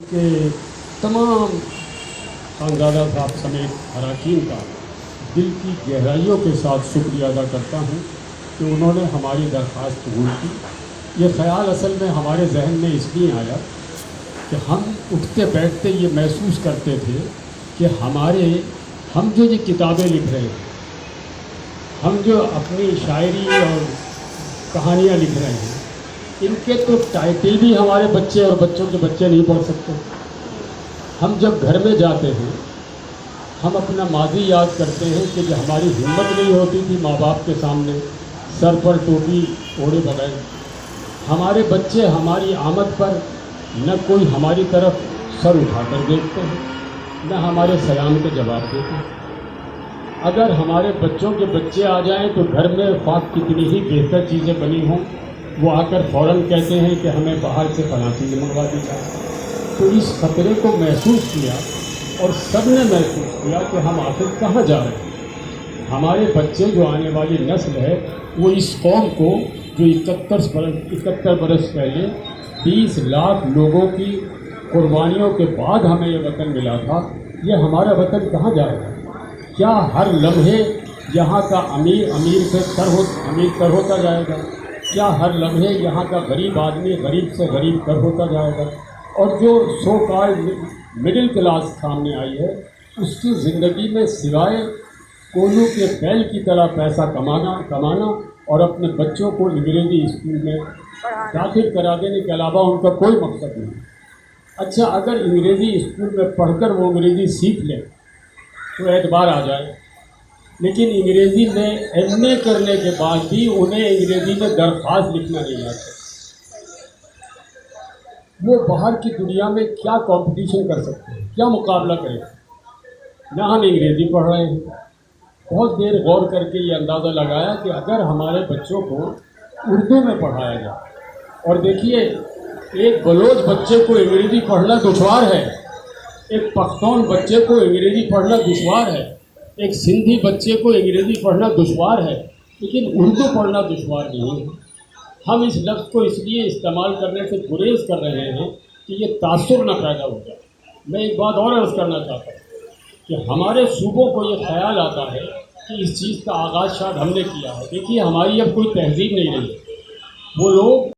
کہ تمام خانزادہ صاحب سمیت اراکین کا دل کی گہرائیوں کے ساتھ شکریہ ادا کرتا ہوں کہ انہوں نے ہماری درخواست قبول کی۔ یہ خیال اصل میں ہمارے ذہن میں اس لیے آیا کہ ہم اٹھتے بیٹھتے یہ محسوس کرتے تھے کہ ہم جو یہ کتابیں لکھ رہے ہیں، ہم جو اپنی شاعری اور کہانیاں لکھ رہے ہیں، ان کے تو ٹائٹل بھی ہمارے بچے اور بچوں کے بچے نہیں پڑھ سکتے۔ ہم جب گھر میں جاتے ہیں، ہم اپنا ماضی یاد کرتے ہیں کہ جو ہماری ہمت نہیں ہوتی تھی ماں باپ کے سامنے سر پر ٹوپی اوڑھے بغیر، ہمارے بچے ہماری آمد پر نہ کوئی ہماری طرف سر اٹھا کر دیکھتے ہیں، نہ ہمارے سلام کے جواب دیتے ہیں۔ اگر ہمارے بچوں کے بچے آ جائیں تو گھر میں خواہ کتنی ہی بہتر چیزیں بنی ہوں، وہ آ کر فوراً کہتے ہیں کہ ہمیں باہر سے فلاں چیز منگوا دی جائے۔ تو اس خطرے کو محسوس کیا اور سب نے محسوس کیا کہ ہم آخر کہاں جا رہے ہیں۔ ہمارے بچے جو آنے والی نسل ہے وہ اس قوم کو جو 71 برس پہلے 20 لاکھ لوگوں کی قربانیوں کے بعد ہمیں یہ وطن ملا تھا، یہ ہمارا وطن کہاں جا رہا ہے؟ کیا ہر لمحے یہاں کا امیر سے تر ہوتا جائے گا؟ کیا ہر لمحے یہاں کا غریب آدمی غریب سے غریب تر ہوتا جائے گا؟ اور جو سو کالڈ مڈل کلاس سامنے آئی ہے، اس کی زندگی میں سوائے کولو کے بیل کی طرح پیسہ کمانا اور اپنے بچوں کو انگریزی اسکول میں داخل کرا دینے کے علاوہ ان کا کوئی مقصد نہیں۔ اچھا، اگر انگریزی اسکول میں پڑھ کر وہ انگریزی سیکھ لیں تو اعتبار آ جائے، لیکن انگریزی میں ایم اے کرنے کے بعد بھی انہیں انگریزی میں درخواست لکھنا نہیں آتا۔ وہ باہر کی دنیا میں کیا کمپٹیشن کر سکتے ہیں، کیا مقابلہ کریں؟ نہ ہم انگریزی پڑھ رہے ہیں۔ بہت دیر غور کر کے یہ اندازہ لگایا کہ اگر ہمارے بچوں کو اردو میں پڑھایا جائے، اور دیکھیے ایک بلوچ بچے کو انگریزی پڑھنا دشوار ہے، ایک پختون بچے کو انگریزی پڑھنا دشوار ہے، ایک سندھی بچے کو انگریزی پڑھنا دشوار ہے، لیکن اردو پڑھنا دشوار نہیں ہے۔ ہم اس لفظ کو اس لیے استعمال کرنے سے گریز کر رہے ہیں کہ یہ تاثر نہ پیدا ہو جائے۔ میں ایک بات اور عرض کرنا چاہتا ہوں کہ ہمارے صوبوں کو یہ خیال آتا ہے کہ اس چیز کا آغاز شاید ہم نے کیا ہے۔ دیکھیے، ہماری اب کوئی تہذیب نہیں رہی۔ وہ لوگ